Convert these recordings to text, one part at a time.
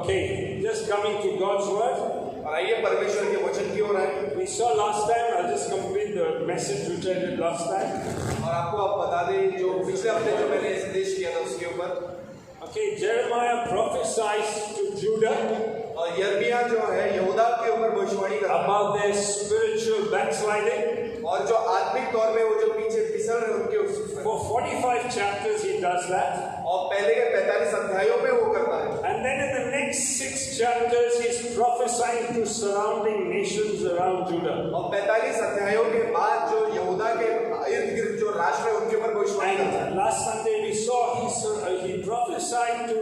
Okay, just coming to God's word. और आइए परमेश्वर के वचन की ओर आए। We saw last time, I'll just complete the message which I did last time. और आपको आप बता दें जो पिछले हफ्ते जो मैंने संदेश किया था उसके ऊपर। Okay, Jeremiah prophesies to Judah और यिर्मयाह जो है यहूदा के ऊपर भविष्यवाणी करता है about their spiritual backsliding. और जो आत्मिक तौर में वो जो पीछे फिसल रहे उनके उस For 45 chapters he does that. और पहले के 45 अध्यायों में वो करता है। And then in the next 6 chapters he's prophesying to surrounding nations around Judah. और 45 अध्यायों के बाद जो यहूदा के इर्द गिर्द जो राष्ट्र है उनके ऊपर भविष्यवाणी करता है। And last Sunday we saw he prophesied to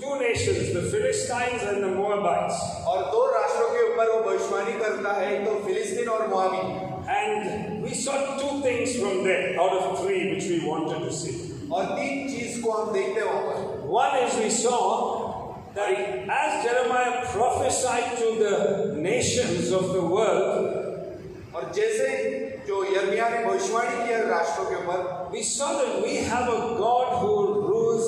two nations, the Philistines and the Moabites. और दो राष्ट्रों के ऊपर वो भविष्यवाणी करता है, एक तो फिलिस्तीन और मोआबी। And we saw two things from there out of 3 which we wanted to see. और 3 चीज को हम देखते हैं वहां पर। One is we saw that as Jeremiah prophesied to the nations of the world, और जैसे जो यिर्मयाह ने भविष्यवाणी किया राष्ट्रों के ऊपर, we saw that we have a God who rules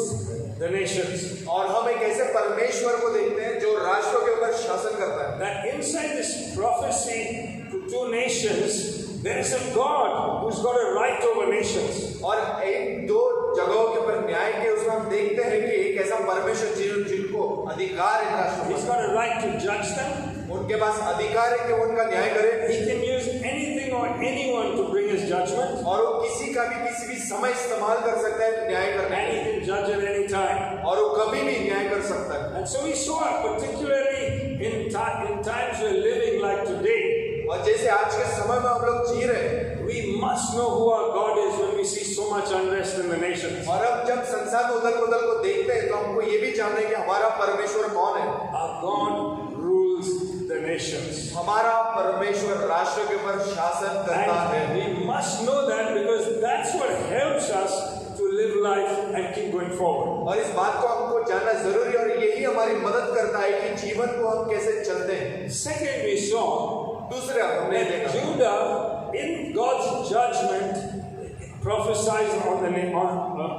the nations. और हम एक ऐसे परमेश्वर को देखते हैं जो राष्ट्रों के ऊपर शासन करता है। That inside this prophecy to 2 nations, there is a God who's got a right over nations. और एक दो जगहों के ऊपर न्याय के उसमें हम देखते हैं कि एक ऐसा परमेश्वर जिनको अधिकार है राष्ट्रों He's पर, got a right to judge them. उनके पास अधिकार है कि वो उनका न्याय करे। He can use anything or anyone to bring his judgment. और वो किसी का भी किसी भी समय इस्तेमाल कर सकता है न्याय करने And he के, can judge at any time. और वो कभी भी न्याय कर सकता है। And so we saw it, particularly in times we're living like today. और जैसे आज के समय में हम लोग जी रहे हैं, We must know who our God is when we see so much unrest in the nations. और अब जब संसार में उथल पुथल को देखते हैं तो हमको ये भी जानना है कि हमारा परमेश्वर कौन है। Our God rules the nations. हमारा परमेश्वर राष्ट्र के ऊपर शासन करता है। And we must know that because that's what helps us to live life and keep going forward. और इस बात को हमको जानना जरूरी है और यही हमारी मदद करता है कि जीवन को हम कैसे चलते हैं। Second, we saw दूसरे हमने that देखा Judah, in God's judgment, prophesies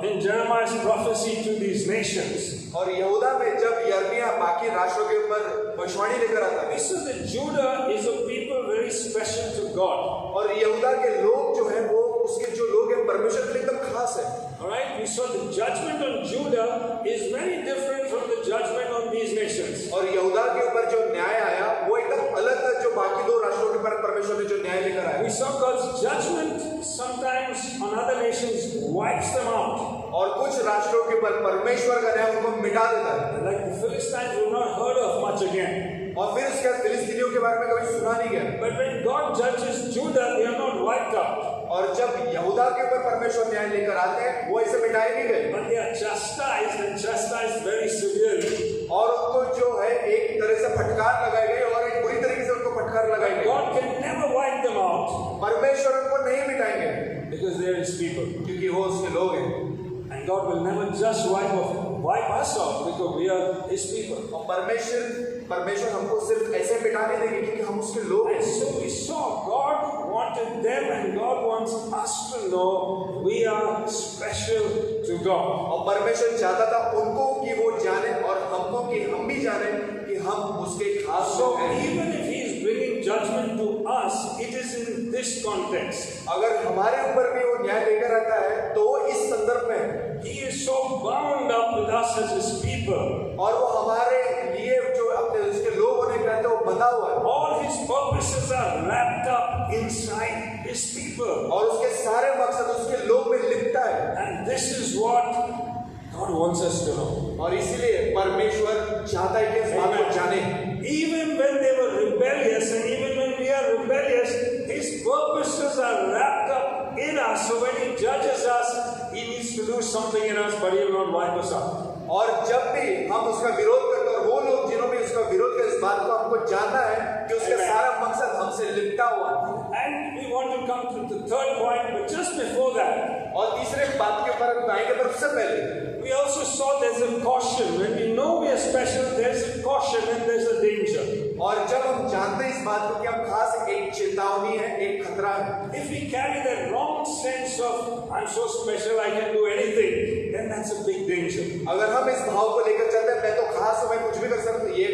in Jeremiah's prophecy to these nations. और यहूदा में जब यिर्मयाह बाकी राष्ट्रों के ऊपर भविष्यवाणी लेकर आता We है, saw that Judah is a people very special to God. और यहूदा के लोग जो हैं वो उसके जो लोग हैं परमेश्वर के लिए एकदम खास है। Alright, we saw the judgment on Judah is very different from the judgment on these nations. और यहूदा के ऊपर जो न्याय आया वो एकदम अलग था जो बाकी दो राष्ट्रों के ऊपर परमेश्वर ने जो न्याय लेकर आया। We saw God's judgment sometimes on other nations wipes them out. और कुछ राष्ट्रों के ऊपर परमेश्वर का न्याय उनको मिटा देता है। Like the Philistines were not heard of much again. और फिर उसके बाद फिलिस्तीनियों के बारे में कभी सुना नहीं गया। But when God judges Judah, they are not wiped out. और जब यहूदा के ऊपर परमेश्वर न्याय लेकर आते हैं वो ऐसे मिटाए नहीं गए, But they are chastised and chastised very severely. और उनको जो है एक तरह से फटकार लगाई गई और एक बुरी तरीके से उनको फटकार लगाई गई। God can never wipe them out परमेश्वर उनको नहीं मिटाएंगे because they are His people. क्योंकि वो उसके लोग हैं। And God will never just wipe us out because we are His people. और परमेश्वर हमको सिर्फ ऐसे मिटा नहीं देंगे क्योंकि हम उसके लोग हैं। And so we saw God wanted them and God wants us to know we are special to God. और परमेश्वर चाहता था उनको कि वो जाने और हमको कि हम भी जाने कि हम उसके खास So लोग हैं। even if He is bringing judgment to us, it is in this context. अगर हमारे ऊपर भी वो न्याय लेकर आता है तो वो इस संदर्भ में है। He is so bound up with us as His people. और वो हमारे लिए जो अपने उसके लोग होने के नाते वो बंधा हुआ है। All His purposes are wrapped up inside His people. और उसके सारे मकसद उसके लोग में लिपटा है। And this is what God wants us to know. और इसीलिए परमेश्वर चाहता है कि इस बात को जाने। Even when they were rebellious and even when we are rebellious, His purposes are wrapped up in us. So when He judges us, He needs to do something in us, but He will not wipe us out. और जब भी हम उसका विरोध करते हैं और वो लोग जिन्हों भी उसका विरोध किया इस बात को हमको जानना है कि उसका सारा मकसद हमसे लिपटा हुआ है। And we want to come to the third point, but just before that, और तीसरे बात के ऊपर हम आएंगे पर उससे पहले we also saw there's a caution. When we know we are special, there's a caution and there's a danger. और जब हम जानते हैं इस बात को कि हम खास एक चेतावनी है, एक खतरा है। If we carry that wrong sense of I'm so special, I can do anything, then that's a big danger. अगर हम इस भाव को लेकर चलते हैं मैं तो खास हूं, मैं कुछ भी कर सकता हूं, ये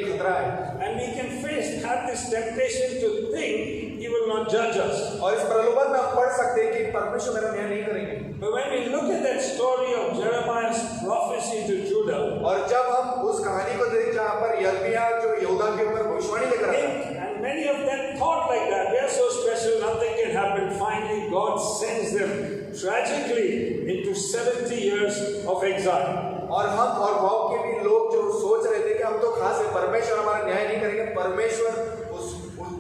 this temptation to think He will not judge us. और इस प्रलोभन में हम पढ़ सकते हैं कि परमेश्वर मेरा न्याय नहीं करेंगे। But when we look at that story of Jeremiah's prophecy to Judah, और जब हम उस कहानी को देखें जहाँ पर यिर्मयाह जो यहूदा के ऊपर भविष्यवाणी लेकर आया, and many of them thought like that. They are so special, nothing can happen. Finally, God sends them tragically into 70 years of exile. और हम और भाव के भी लोग जो सोच रहे थे कि हम तो खास है, परमेश्वर हमारा न्याय नहीं करेंगे, परमेश्वर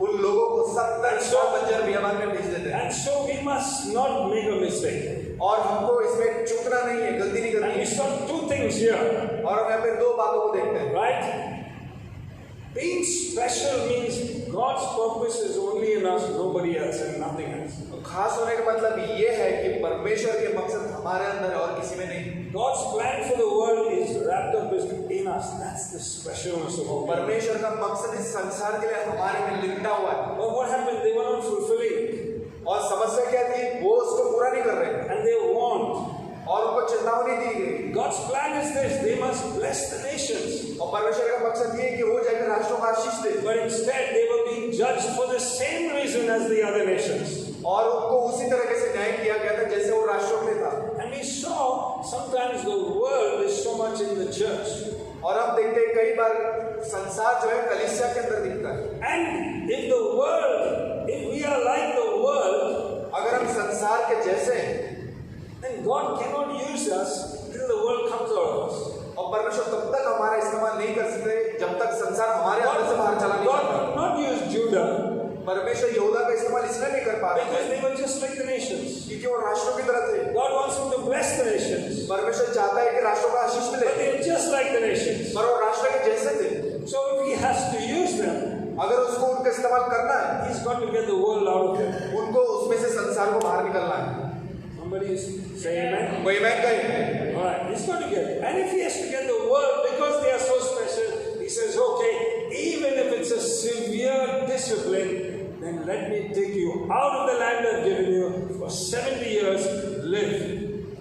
उन लोगों को 70 साल बंजर बियाबान में भेज देते हैं। And so we must not make a mistake. और हमको इसमें चूकना नहीं है, गलती नहीं And करनी we है। saw two things here, और हम यहाँ पे दो बातों को देखते हैं। right? Being special means God's purpose is only in us, nobody else, and nothing else. खास होने का मतलब ये है कि परमेश्वर के मकसद हमारे अंदर है और किसी में नहीं। God's plan for the world is wrapped up in us. That's the specialness of our परमेश्वर का मकसद इस संसार के लिए हमारे में लिपटा हुआ है। But what happened? They were not fulfilling it. और समस्या क्या थी? वो उसको पूरा नहीं कर रहे And they warned. और उनको चेतावनी दी गई। God's plan is this: they must bless the nations. और परमेश्वर का मकसद ये है कि वो जाकर राष्ट्रों को आशीष दे। But instead, they were being judged for the same reason as the other nations. और उनको उसी तरीके से न्याय किया गया था जैसे वो राष्ट्रों के लिए था। And we saw sometimes the world is so much in the church. और हम देखते हैं कई बार संसार जो है कलीसिया के अंदर दिखता है। And if the world, if we are like the world, अगर हम संसार के जैसे हैं, then God cannot use us till the world comes out of us. और परमेश्वर तब तक हमारा इस्तेमाल नहीं कर सकते जब तक संसार हमारे अंदर से बाहर चला नहीं God जाता। could not use Judah परमेश्वर यहूदा का इस्तेमाल इसलिए नहीं कर पा रहे because they were just like the nations. क्योंकि वो राष्ट्रों की तरह थे। God wants them to bless the nations, परमेश्वर चाहता है कि राष्ट्रों का आशीष मिले, but they're just like the nations. पर वो राष्ट्र के जैसे थे। So if He has to use them, अगर उसको उनका इस्तेमाल करना है, He's got to get the world out of them. उनको उसमें से संसार को बाहर निकलना है। Somebody is saying amen. कोई मैं कहे, All right, He's got to get it. And if He has to get the world because they are so special, He says, okay, even if it's a severe discipline, then let me take you out of the land I've given you for 70 years, live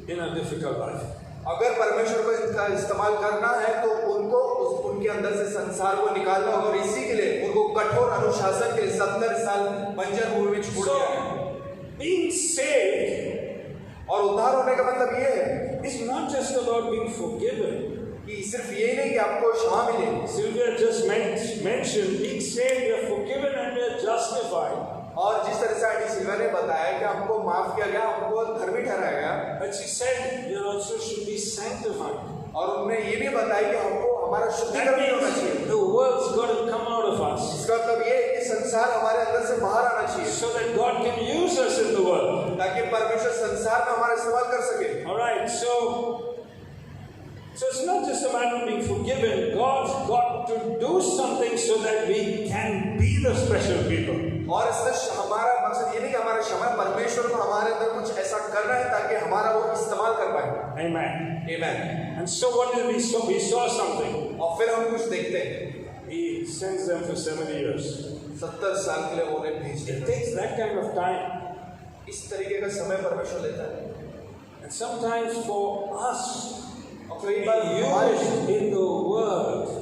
in a difficult life. अगर परमेश्वर को इनका इस्तेमाल करना है तो उनको उनके अंदर से संसार को निकालना होगा और इसी के लिए उनको कठोर अनुशासन के लिए 70 साल बंजर भूमि में छोड़ दिया है। So, being saved और उद्धार होने का मतलब ये है is not just about being forgiven. कि सिर्फ ये नहीं कि आपको क्षमा मिले। Sylvia just mentioned being saved, we are forgiven and we are justified. और जिस तरह से आंटी सिल्वा ने बताया कि हमको माफ किया गया, हमको धर्मी ठहराया गया, But she said we also should be sanctified. और उन्होंने ये भी बताया कि हमको हमारा That शुद्धिकरण भी होना चाहिए। means the world's got to come out of us इसका मतलब ये है कि संसार हमारे अंदर से बाहर आना चाहिए so that God can use us in the world. ताकि परमेश्वर संसार में हमारा इस्तेमाल कर सके। All right, so it's not just a matter of being forgiven. God's got to do something so that we can be the special people. और इससे हमारा मकसद ये नहीं कि हमारा क्षमा, परमेश्वर को हमारे अंदर कुछ ऐसा करना है ताकि हमारा वो इस्तेमाल कर पाए। Amen. आमीन। And so what did we saw? We saw something. और फिर हम कुछ देखते हैं, He sends them for 70 years. 70 साल के लिए वो उन्हें भेज It देते हैं। takes that kind of time. इस तरीके का समय परमेश्वर लेता है। And sometimes for us, और कई बार हमारे used in the world,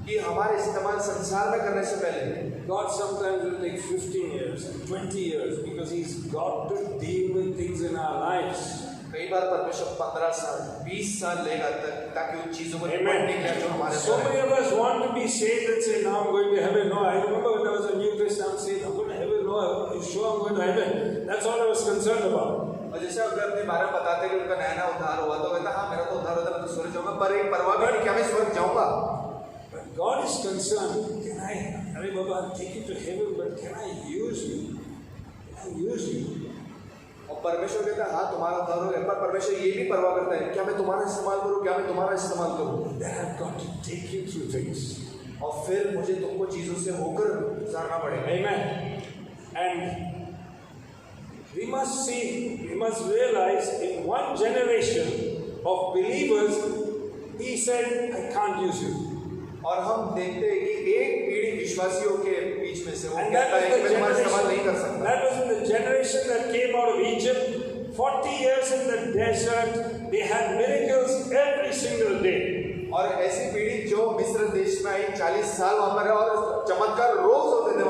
कि हमारे इस्तेमाल संसार में करने से पहले God sometimes will take 15 years, 20 years, because He's got to deal with things in our lives. कई बार परमेश्वर 15 साल 20 साल लेगा ताकि उन चीजों को निपटने के लिए जो हमारे So अंदर many है। of us want to be saved and say, now I'm going to heaven. No, I remember when I was a new Christian, I'm saying, I'm going to heaven. No, are you sure I'm going to heaven? That's all I was concerned about. और जैसे अगर अपने बारे में बताते कि उनका नया उद्धार हुआ तो कहता हाँ मेरा तो उद्धार होता मैं तो स्वर्ग जाऊंगा, पर एक परवाह भी नहीं कि मैं स्वर्ग जाऊंगा। But God is concerned, can I, Hare Baba, take you to heaven, but can I use you? Can I use you? और परमेश्वर कहता है हाँ तुम्हारा उद्धार हो गया, पर परमेश्वर ये भी परवाह करता है क्या मैं तुम्हारा इस्तेमाल करूँ, क्या मैं तुम्हारा इस्तेमाल करूँ। Then I've got to take you through things. और फिर मुझे तुमको चीजों से होकर गुजारना पड़ेगा। Amen. And we must see, we must realize in one generation of believers, He said, I can't use you. और हम देखते हैं कि एक पीढ़ी विश्वासियों के बीच में से वो And कहता है कि मैं तुम्हारा इस्तेमाल नहीं कर सकता। that was in the generation that came out of Egypt. 40 years in the desert, they had miracles every single day. और ऐसी पीढ़ी जो मिस्र देश में आई 40 साल वहां पर है और चमत्कार रोज होते थे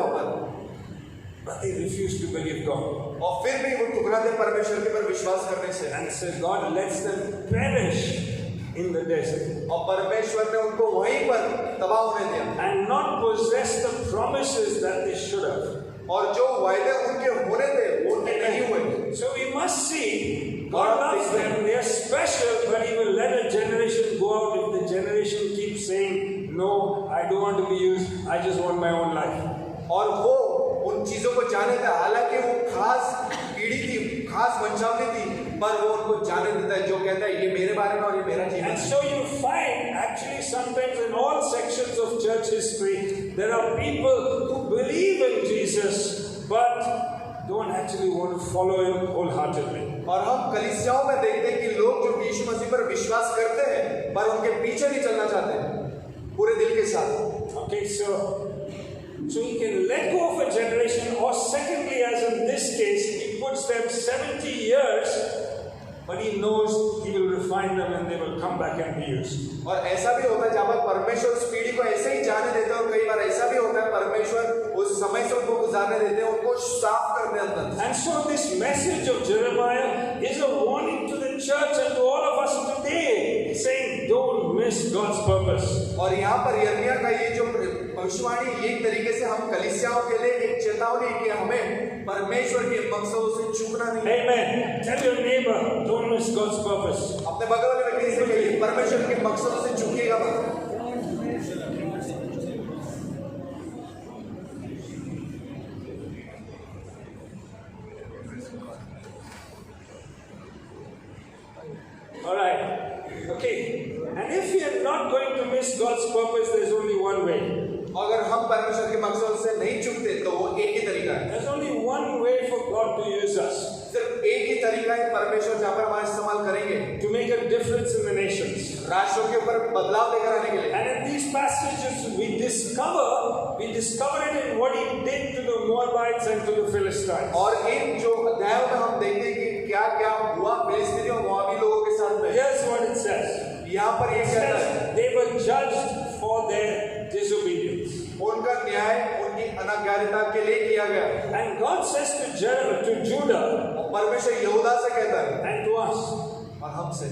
but they refuse to believe God. और फिर भी वो ठुकराते परमेश्वर के पर विश्वास करने से। And so God lets them perish in the desert. और परमेश्वर ने उनको वहीं पर तबाह होने दिया। And not possess the promises that they should have. और जो वायदे उनके होने थे वो उनके नहीं हुए। So we must see God loves them. They are special, but He will let a generation go out if the generation keeps saying, "No, I don't want to be used. I just want my own life." और वो उन चीजों को जाने थे, हालांकि वो खास पीढ़ी थी, खास वंशावली थी, पर वो उनको जाने देता है जो कहता है ये मेरे बारे में और ये मेरा जीवन। And so you find actually sometimes in all sections of church history there are people who believe in Jesus but don't actually want to follow Him wholeheartedly. और हम कलीसियाओं में देखते हैं कि लोग जो यीशु मसीह पर विश्वास करते हैं पर उनके पीछे नहीं चलना चाहते पूरे दिल के साथ। Okay, so He can let go of a generation, or secondly, as in this case, He puts them 70 years, but He knows He will refine them and they will come back and be used. और ऐसा भी होता है जहाँ पर परमेश्वर उस पीढ़ी को ऐसे ही जाने देते हैं, और कई बार ऐसा भी होता है परमेश्वर उस समय से उनको गुजारने देते हैं, उनको साफ करने अंदर। And so this message of Jeremiah is a warning to the church and to all of us today, saying, don't miss God's purpose. और यहाँ पर यिर्मयाह का ये जो भविष्यवाणी एक तरीके से हम कलीसियाओं के लिए एक चेतावनी कि हमें परमेश्वर के मकसदों से चूकना नहीं। Amen. Tell your neighbor, don't miss God's purpose. अपने बगल वाले व्यक्ति से कहिए परमेश्वर के मकसदों से चूकेगा मत। All right. Okay. And if we are not going to miss God's purpose, there's only one way. अगर हम परमेश्वर के मकसद से नहीं चूकते तो वो एक ही तरीका है। There's only one way for God to use us. सिर्फ एक ही तरीका है परमेश्वर जहाँ पर हमारा इस्तेमाल करेंगे to make a difference in the nations. राष्ट्रों के ऊपर बदलाव लेकर आने के लिए। And in these passages we discover it in what He did to the Moabites and to the Philistines. और इन जो अध्यायों में हम देखते हैं कि क्या क्या हुआ फिलिस्तीनियों और मोआबी लोगों के साथ में। Here's what it says. यहाँ पर ये कहता है they were judged for their disobedience. उनका न्याय उनकी अनाज्ञाकारिता के लिए किया गया। And God says to Judah, परमेश्वर यहूदा से कहता है and to us, और हमसे,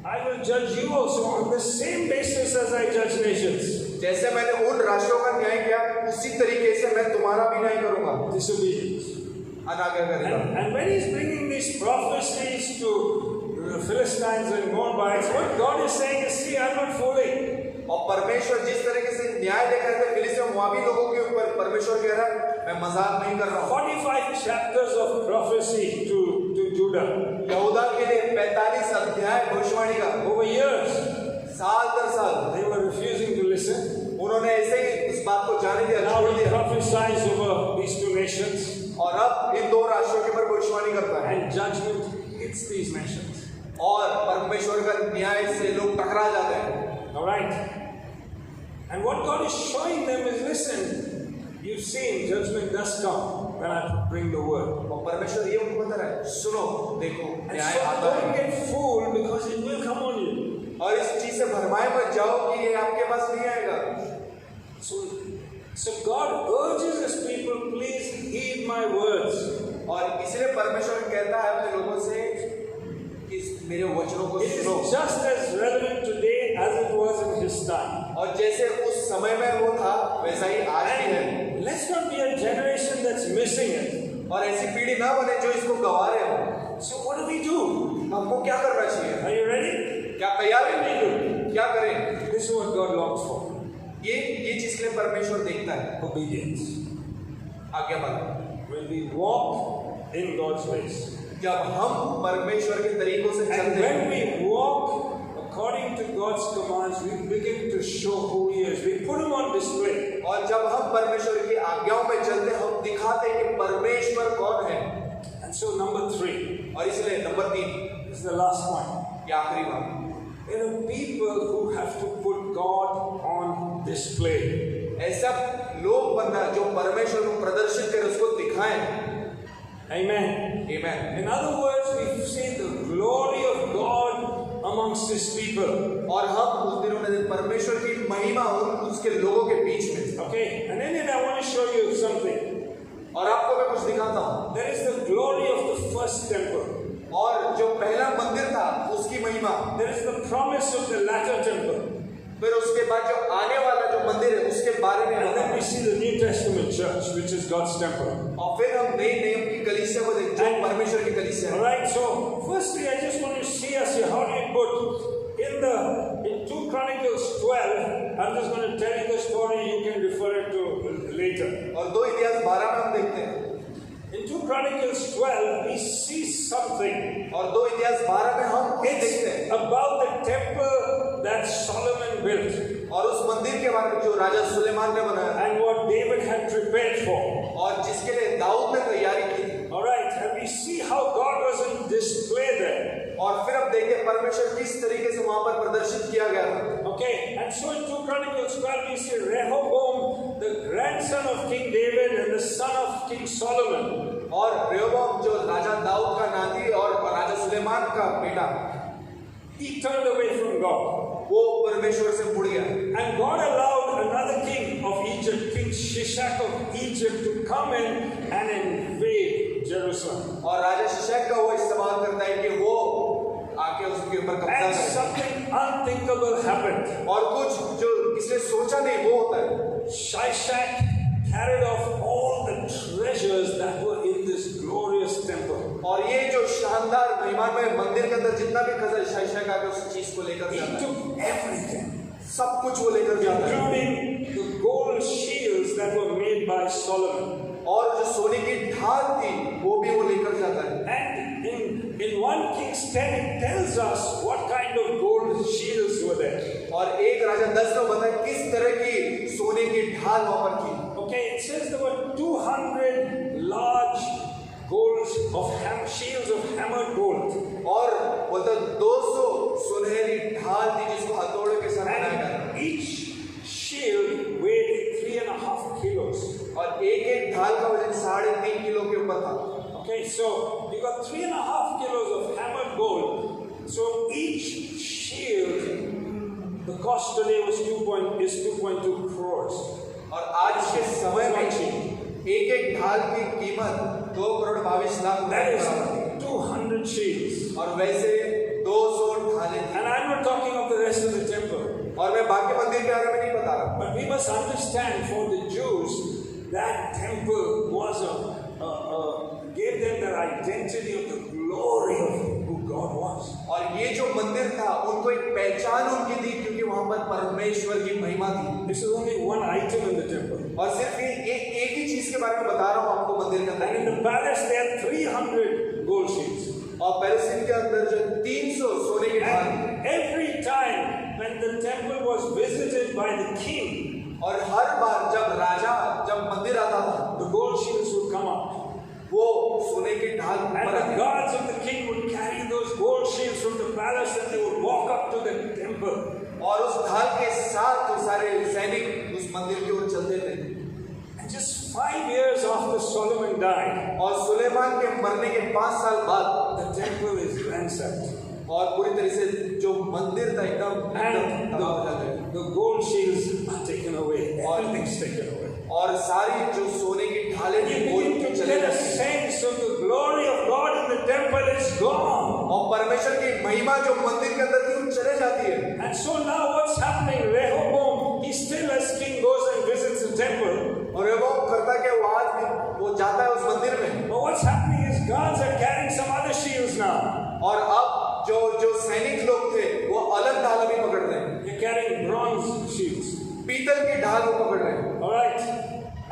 I will judge you also on the same basis as I judge nations. जैसे मैंने उन राष्ट्रों का न्याय किया उसी तरीके से मैं तुम्हारा भी न्याय करूंगा। Disobedience. अनाज्ञाकारिता। And when He's bringing these prophecies to the Philistines and Moabites, what God is saying is, see, I'm not fooling. और परमेश्वर जिस तरीके से न्याय लेकर थे फिलिस्तीन मोआबी लोगों के ऊपर, परमेश्वर कह रहा है मैं मजाक नहीं कर रहा हूँ। 45 chapters of prophecy to Judah. यहूदा के लिए 45 अध्याय भविष्यवाणी का। Over years, साल दर साल they were refusing to listen. उन्होंने ऐसे ही इस बात को जाने दिया, Now छोड़ He दिया। prophesies over these two nations. और अब इन दो राष्ट्रों के ऊपर भविष्यवाणी करता है। And judgment hits these nations. और परमेश्वर का न्याय से लोग टकरा जाते हैं। All right. And what God is showing them is, listen, you've seen judgment does come when I bring the word. और परमेश्वर ये उनको बता रहा है, सुनो, देखो, And न्याय so आता don't है। get fooled because it will come on you. और इस चीज से भरमाए मत जाओ कि ये आपके पास नहीं आएगा। So God urges His people, please heed my words. और इसलिए परमेश्वर कहता है अपने लोगों से कि मेरे वचनों को It सुनो। is just as relevant today as it was in His time. और जैसे उस समय में वो था वैसा ही आज भी है। And let's not be a generation that's missing it. और ऐसी पीढ़ी ना बने जो इसको गवा रहे हो। So what do we do? हमको क्या करना चाहिए? Are you ready? क्या तैयार है? क्या करें? This is what God longs for. ये चीज के लिए परमेश्वर देखता है। Obedience. आज्ञा पालन। When we walk in God's ways. जब हम परमेश्वर के तरीकों से And चलते हैं, when we walk according to God's commands, we begin to show who He is. We put Him on display. और जब हम परमेश्वर की आज्ञाओं में चलते हैं, हम दिखाते हैं कि परमेश्वर कौन है। And so number 3. और इसलिए number 3, This is the last one. ये आखिरी बात। There are people who have to put God on display. ऐसा लोग बनना जो परमेश्वर को प्रदर्शित करे, उसको दिखाएं। Amen. Amen. In other words, we see the glory of God amongst His people. और हम उस दिनों में परमेश्वर की महिमा उसके लोगों के बीच में। Okay, and then I want to show you something. और आपको मैं कुछ दिखाता हूँ। There is the glory of the first temple. और जो पहला मंदिर था उसकी महिमा, There is the promise of the latter temple. फिर उसके बाद जो आने वाला जो मंदिर है उसके बारे में And then we बताया। see the New Testament church, which is God's temple. और फिर हम नई नियम की कलीसिया को देखते हैं, जो परमेश्वर की कलीसिया है। Alright, so firstly I just want to see us here, how do you put in 2 Chronicles 12, I'm just going to tell you the story, you can refer it to later. और 2 इतिहास 12 में हम देखते हैं, In 2 Chronicles 12, we see something और 2 इतिहास 12 में हम ये देखते हैं about the temple that Solomon built और उस मंदिर के बारे में जो राजा सुलेमान ने बनाया and what David had prepared for. और जिसके लिए दाऊद ने तैयारी की थी। Alright, and we see how God was in display there. और फिर हम देखते हैं परमेश्वर किस तरीके से वहां पर प्रदर्शित किया गया था। Okay, and so in 2 Chronicles 12 we see Rehoboam, the grandson of King David and the son of King Solomon. और रेहोबोम जो राजा दाऊद का नाती और राजा सुलेमान का बेटा, He turned away from God. वो परमेश्वर से मुड़ गया। And God allowed another king of Egypt, King Shishak of Egypt, to come in and invade Jerusalem. और राजा शिशक का वो इस्तेमाल करता है कि वो आके उसके ऊपर कब्जा And करे। something unthinkable happened. और कुछ जो किसने सोचा नहीं वो होता है। Shishak carried off all the treasures that were in this glorious temple. और ये जो शानदार महिमामय मंदिर के अंदर जितना भी खजाना शिशक आके उस चीज को लेकर He जाता है, took everything, सब कुछ वो लेकर जाता है। including the gold shields that were made by Solomon. और जो सोने की ढाल थी वो भी वो लेकर जाता है। And in 1 Kings 10 it tells us what kind of gold shields were there. और एक राजा 10 में बताया किस तरह की सोने की ढाल वहां पर थी। Okay, it says there were 200 large shields of hammered gold. और बोलता 200 सुनहरी ढाल थी जिसको हथौड़े के साथ बनाया गया था। And each shield weighed 3.5 kilos. और एक ढाल का वजन 3.5 किलो के ऊपर था। Okay, so you got 3.5 kilos of hammered gold. So each shield, the cost today is 2.2 crores. और आज के समय में एक ढाल की कीमत 2,22,00,000 That रुपए is है। 200 shields. और वैसे 200 ढालें थी। And I'm not talking of the rest of the temple. और मैं बाकी मंदिर के बारे में नहीं बता रहा। But we must understand for the Jews, that temple was gave them their identity of the glory of who God was. और ये जो मंदिर था उनको एक पहचान उनकी थी क्योंकि वहां पर परमेश्वर की महिमा थी। This is only one item in the temple. और सिर्फ ये एक ही चीज के बारे में बता रहा हूँ आपको मंदिर के And in अंदर। the palace there are 300 gold shields. और पैलेस के अंदर जो 300 सोने की ढाल, And every time when the temple was visited by the king, और हर बार जब मंदिर आता था the gold shields would come up. वो सोने की ढाल ऊपर And the आती। guards of the king would carry those gold shields from the palace and they would walk up to the temple. और उस ढाल के साथ तो सारे सैनिक उस मंदिर की ओर चलते थे। And just 5 years after Solomon died, और सुलेमान के मरने के 5 साल बाद the temple is ransacked. और पूरी तरह से जो मंदिर था एकदम And तबाह हो जाता है। the gold shields are taken away. Everything's taken away. और सारी जो सोने की ढालें थी You वो begin to चले get a जाती हैं। sense of the glory of God in the temple is gone. और परमेश्वर की महिमा जो मंदिर के अंदर थी वो चले जाती है। And so now what's happening? Rehoboam, he still as king goes and visits the temple. और वो करता क्या, वो आज भी वो जाता है उस मंदिर में। But what's happening is guards are carrying some other shields now. और अब जो सैनिक लोग थे वो अलग ढाल भी पकड़ रहे हैं। They're carrying bronze shields. पीतल की ढाल को पकड़ रहे हैं। All right.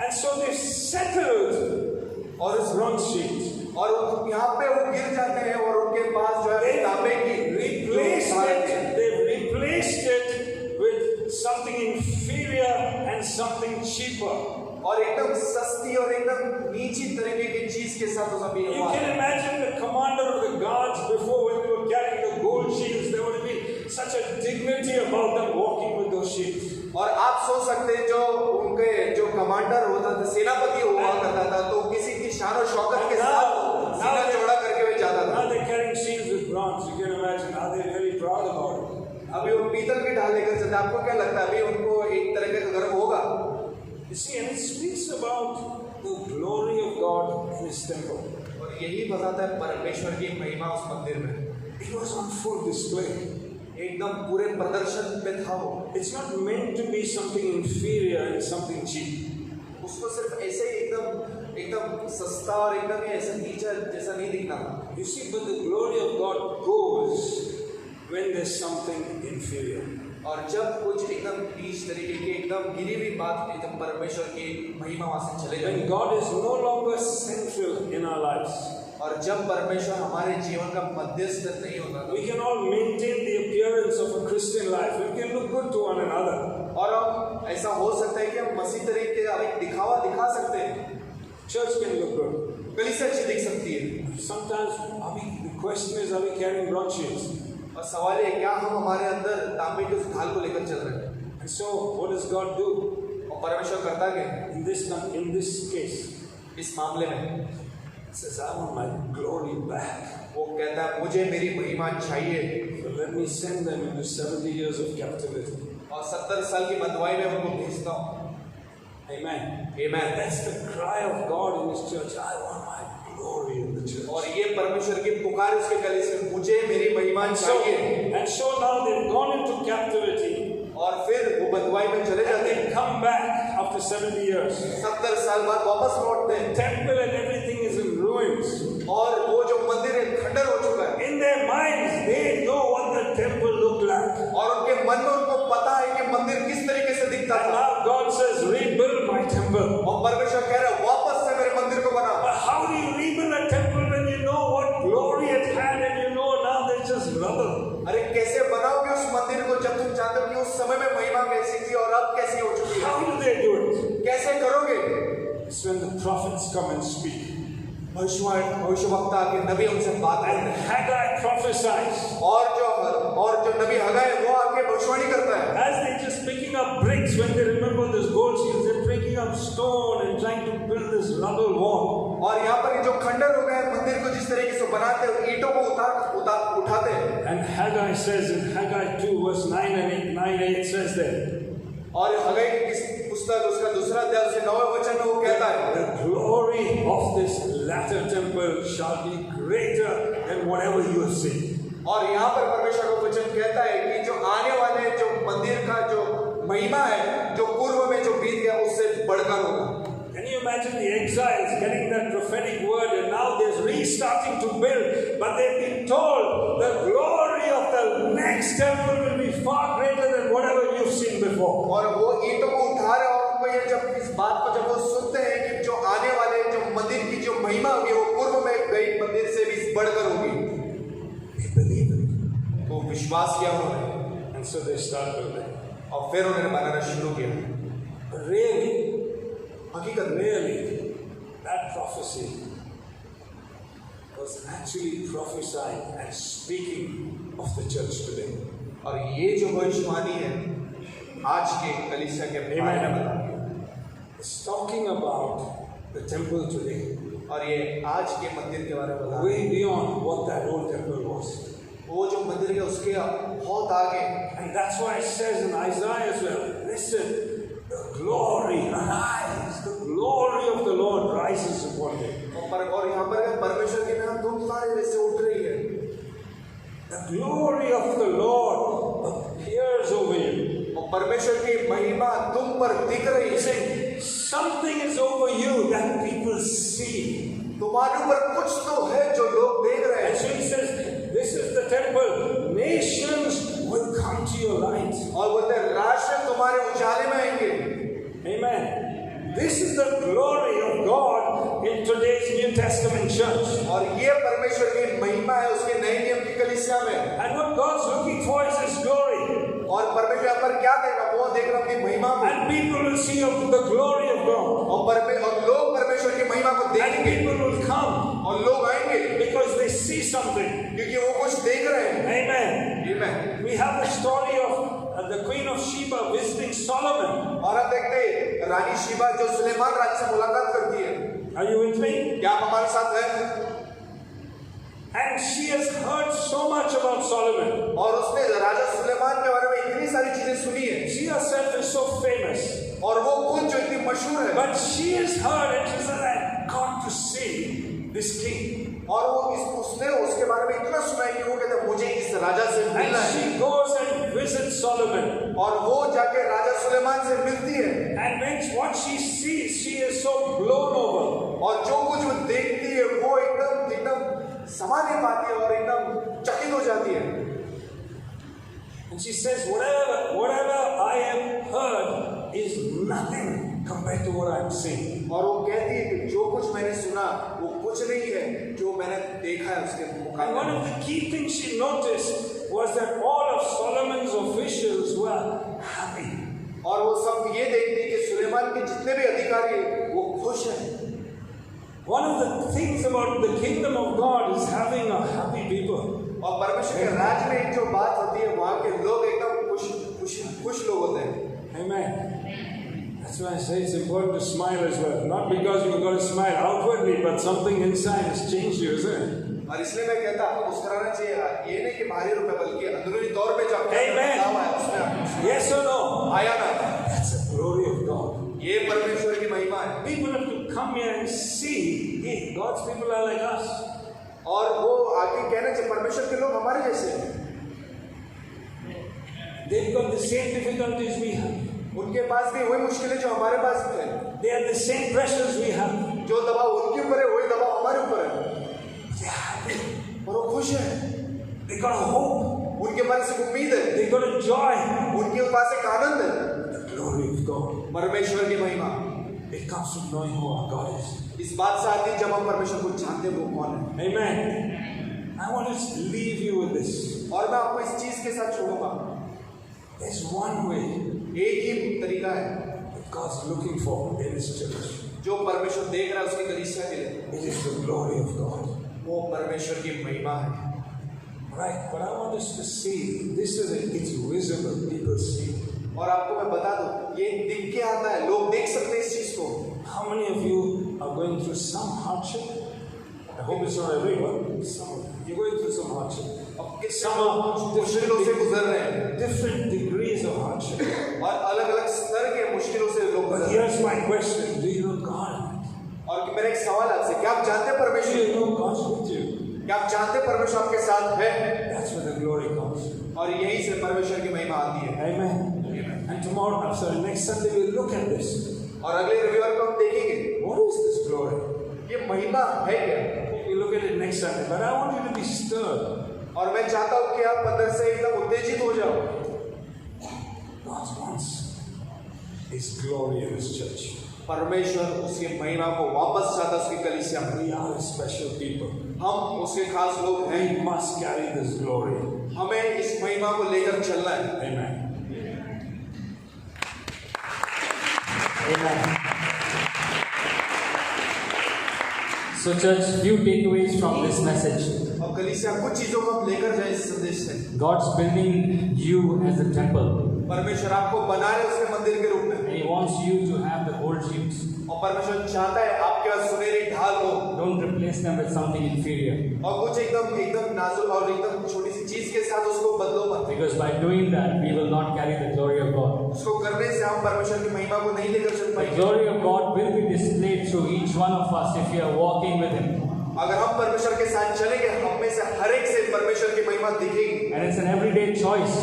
And so they've settled और उस bronze shields. और यहाँ पे वो गिर जाते हैं और उनके पास जो है तांबे की Replaced it. They've replaced it with something inferior and something cheaper. और एकदम सस्ती और एकदम नीची तरीके की चीज के साथ वो सभी You can imagine the commander of the guards before when they were carrying the gold shields, there would have been such a dignity about them walking with those shields. और आप सोच सकते हैं जो उनके जो कमांडर होता था, सेनापति हुआ करता था, तो किसी की शान और शौकत के साथ सीना चौड़ा करके वे जाता था। Now they're carrying shields with bronze. You can imagine how they're really proud about it. अभी वो पीतल की ढाल लेकर चलते, आपको क्या लगता है अभी उनको एक तरह का गर्व होगा? You see, and it speaks about the glory of God in His temple. और यही बताता है परमेश्वर की महिमा उस मंदिर में। It was on full display. एकदम पूरे प्रदर्शन में था वो। It's not meant to be something inferior and something cheap. उसको सिर्फ ऐसे ही एकदम सस्ता और एकदम ही ऐसा नीचा जैसा नहीं दिखना था। You see, but the glory of God goes when there's something inferior. और जब कुछ एकदम नीच तरीके की एकदम गिरी हुई बात एकदम परमेश्वर की महिमा वहां से चले When जाए। God is no longer central in our lives. और जब परमेश्वर हमारे जीवन का मध्यस्थ नहीं होता, We can all maintain the appearance of a Christian life. We can look good to one another. और हम ऐसा हो सकता है कि हम मसीह तरीके का एक दिखावा दिखा सकते हैं। Church can look good. कलीसिया अच्छी दिख सकती है। Sometimes the question is, are we carrying bronchials? और सवाल है क्या हम हमारे अंदर तांबे के उस ढाल को लेकर चल रहे हैं? And so, what does God do? और परमेश्वर करता क्या In this case, इस मामले में? He says, I want my glory back. वो कहता है मुझे मेरी महिमा चाहिए। So let me send them into 70 years of captivity. और 70 साल की बंधुआई में उनको भेजता हूँ। Amen. Amen. That's the cry of God in His church. I want my glory in the church. और ये परमेश्वर की पुकार उसके कलीसिया में, मुझे मेरी महिमा चाहिए। And so now they've gone into captivity. और फिर वो बंधुआई में चले And जाते they हैं। come back after 70 years. 70 साल बाद वापस लौटते हैं। Temple and everything is in ruins. और वो जो मंदिर है खंडर हो चुका है। In their minds, they know what the temple looked like. और उनके मन में उनको पता है कि मंदिर किस तरीके से दिखता And था। now God says, rebuild my temple. और परमेश्वर कह रहा है वापस से मेरे मंदिर को बनाओ। But how do you rebuild a temple when you know what glory it had and you know now there's just rubble? अरे कैसे बनाओगे उस मंदिर को जब तुम जानते हो कि उस समय में महिमा कैसी थी और अब कैसी हो चुकी है? How do they do it? कैसे करोगे? It's when the prophets come and speak. भविष्यवक्ता आके नबी उनसे बात करते And हैं। Haggai prophesies. और जो नबी हगा है वो आके भविष्यवाणी करता है। As they're just picking up bricks when they remember this gold shields, they're picking up stone and trying to build this rubble wall. और यहाँ पर ये जो खंडर हो गए मंदिर को जिस तरीके से बनाते हैं ईंटों को उठाते हैं। And Haggai says in Haggai 2 verse 9 says there, और हगाई की पुस्तक उसका दूसरा अध्याय उसके 9वें वचन में वो कहता है the glory of this latter temple shall be greater than whatever you have seen. और यहाँ पर परमेश्वर का वचन कहता है कि जो आने वाले जो मंदिर का जो महिमा है जो पूर्व में जो बीत गया उससे बढ़कर होगा। Can you imagine the exiles getting that prophetic word and now they're restarting to build, but they've been told the glory of the next temple will be far greater than whatever you've seen before. और वो ईंटों को उठा रहे और उनको ये जब इस बात को जब वो सुनते हैं कि जो आने वाले जो मंदिर की जो महिमा होगी वो पूर्व में गई मंदिर से भी बढ़कर होगी। They believe it. तो विश्वास किया उन्होंने And so they start building. और फिर उन्होंने बनाना शुरू किया। But really, हकीकत में that prophecy was actually prophesying and speaking of the church today. और ये जो भविष्यवाणी है आज के कलीसिया के बारे में बताती है। It's talking about the temple today. और ये आज के मंदिर के बारे में बताती है। Way beyond what that old temple was. वो जो मंदिर है उसके बहुत आगे। And that's why it says in Isaiah as well, listen, the glory arise, the glory of the Lord rises upon you. और यहाँ पर परमेश्वर की नाम तुम सारे वैसे उठ रही है। The glory of the Lord appears over you. और परमेश्वर की महिमा तुम पर दिख रही है। Saying something is over you that people see. तुम्हारे ऊपर कुछ तो है जो लोग देख रहे And हैं। so he says, this is the temple. Nations will come to your light. और बोलते हैं राष्ट्र तुम्हारे उजाले में आएंगे। Amen. This is the glory of God in today's New Testament church. और ये परमेश्वर की महिमा है उसके नए नियम की कलीसिया में। And what God's looking for is His glory. और परमेश्वर यहाँ पर क्या देगा वो देख रहा अपनी महिमा को। And people will see of the glory of God. और लोग परमेश्वर की महिमा को And देखेंगे। people will come और लोग आएंगे because they see something. क्योंकि वो कुछ देख रहे हैं। Amen. Amen. We have the story of the Queen of Sheba visiting Solomon. और अब देखते हैं रानी शीबा जो सुलेमान राज से मुलाकात करती है। Are you with me? क्या आप हमारे साथ हैं? And she has heard so much about Solomon. और उसने राजा सुलेमान के बारे में इतनी सारी चीजें सुनी है। She herself is so famous. और वो खुद जो इतनी मशहूर है। But she has heard and she said, I've got to see this king. और उसने उसके बारे में इतना सुना है कि वो कहते हैं मुझे इस राजा से And मिलना है। she goes and visits Solomon. और वो जाके राजा सुलेमान से मिलती है। And when what she sees, she is so blown over. और जो कुछ वो देखती है वो एकदम समा नहीं पाती है और एकदम चकित हो जाती है। And she says, whatever I have heard is nothing compared to what I'm seeing. और वो कहती है कि जो कुछ मैंने सुना वो कुछ नहीं है जो मैंने देखा है उसके And मुकाबले। one of the key things she noticed was that all of Solomon's officials were happy. और वो सब ये देखती है कि सुलेमान के जितने भी अधिकारी हैं वो खुश हैं। One of the things about the kingdom of God is having a happy people. और परमेश्वर के राज में एक जो बात होती है वहाँ के लोग एकदम खुश लोग होते हैं। Amen. That's why I say it's important to smile as well. Not because you've got to smile outwardly, but something inside has changed you, isn't it? और इसलिए मैं कहता हूँ आपको मुस्कुराना चाहिए। ये नहीं कि बाहरी रूप में बल्कि अंदरूनी तौर पे जो आपके Amen. बदलाव आया उसमें आप Yes or no? आया ना। That's the glory of God. ये परमेश्वर की महिमा है। People have to come here and see, hey, God's people are like us. और वो आगे कहना चाहिए परमेश्वर के लोग हमारे जैसे हैं। They've got the same difficulties we have. उनके पास भी वही मुश्किलें जो हमारे पास भी है। They have the same pressures we have. जो दबाव उनके ऊपर है वही दबाव हमारे ऊपर है। They're happy. और वो खुश है। They got a hope. उनके पास एक उम्मीद है। They got a joy. उनके पास एक आनंद है। The glory of God. परमेश्वर की महिमा It comes from knowing who our God is. इस बात से आती है जब हम परमेश्वर को जानते हैं वो कौन है। Amen. I want to leave you with this. और मैं आपको इस चीज के साथ छोड़ूंगा। There's one way एक ही तरीका है that God's looking for in His church. जो परमेश्वर देख रहा है उसकी कलीसिया के लिए। It is the glory of God. वो परमेश्वर की महिमा है। Right, but I want us to see. This is it's visible. People see. और आपको मैं बता दूं ये दिख के आता है लोग देख सकते हैं इस चीज को। How many of you are going through some hardship? I hope it's not everyone. Some of you. You're going through some hardship. Some are मुश्किलों से गुजर रहे हैं different degrees of hardship. और अलग अलग स्तर के मुश्किलों से लोग But गुजर रहे हैं। here's my question: do you know God? और मेरा एक सवाल आपसे क्या आप जानते हैं Do परमेश्वर you know God's with you? क्या आप जानते हैं परमेश्वर आपके साथ है? That's where the glory comes. और यहीं से परमेश्वर की महिमा आती है। Amen. And tomorrow, next Sunday, we'll look at this. और अगले रविवार को हम देखेंगे What is this glory? ये महिमा है क्या। We'll look at it next Sunday. But I want you to be stirred. और मैं चाहता हूँ कि आप अंदर से एकदम उत्तेजित हो जाओ। God wants His glory in His church. परमेश्वर उसकी महिमा को वापस चाहता है उसकी कलीसिया में। We are a special people. हम उसके खास लोग हैं। We must carry this glory. हमें इस महिमा को लेकर चलना है। Amen. Amen. So, church, few takeaways from this message. और कलीसिया कुछ चीजों को हम लेकर जाए इस संदेश से। God's building you as a temple. परमेश्वर आपको बना रहे उसके मंदिर के रूप में। And He wants you to have the gold sheets. और परमेश्वर चाहता है आपके पास सुनहरी ढाल हो। Don't replace them with something inferior. और कुछ एकदम नाजुक और एकदम छोटी सी चीज के साथ उसको बदलो मत। Because by doing that, we will not carry the glory of God. उसको करने से हम परमेश्वर की महिमा को नहीं लेकर चल The पाएंगे। glory of God will be displayed through each one of us if we are walking with Him. अगर हम परमेश्वर के साथ चलेंगे हम में से हर एक से परमेश्वर की महिमा दिखेगी। And it's an everyday choice.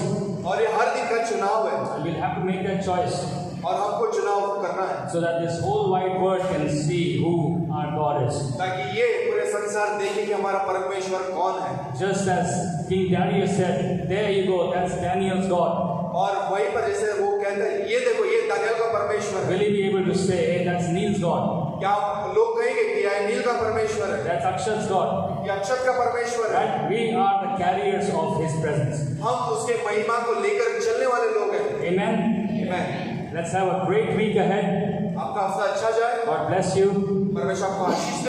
और ये हर दिन का चुनाव है And we'll have to make that choice और हमको चुनाव करना है so that this whole wide world can see who our God is. ताकि ये पूरे संसार देखे कि हमारा परमेश्वर कौन है। Just as King Darius said, there you go, that's Daniel's God. और वहीं पर जैसे वो कहते हैं ये देखो ये दानियल का परमेश्वर है। Will he be able to say, hey, that's Neil's God, क्या लोग कहेंगे कि यह नील का परमेश्वर है, that's Akshat's God? ये अक्षत का परमेश्वर है। Right? We are the carriers of His presence. हम उसके महिमा को लेकर चलने वाले लोग हैं। Amen? Amen. Let's have a great week ahead. आपका हफ्ता अच्छा जाए। God bless you. परमेश्वर आपको आशीष दे।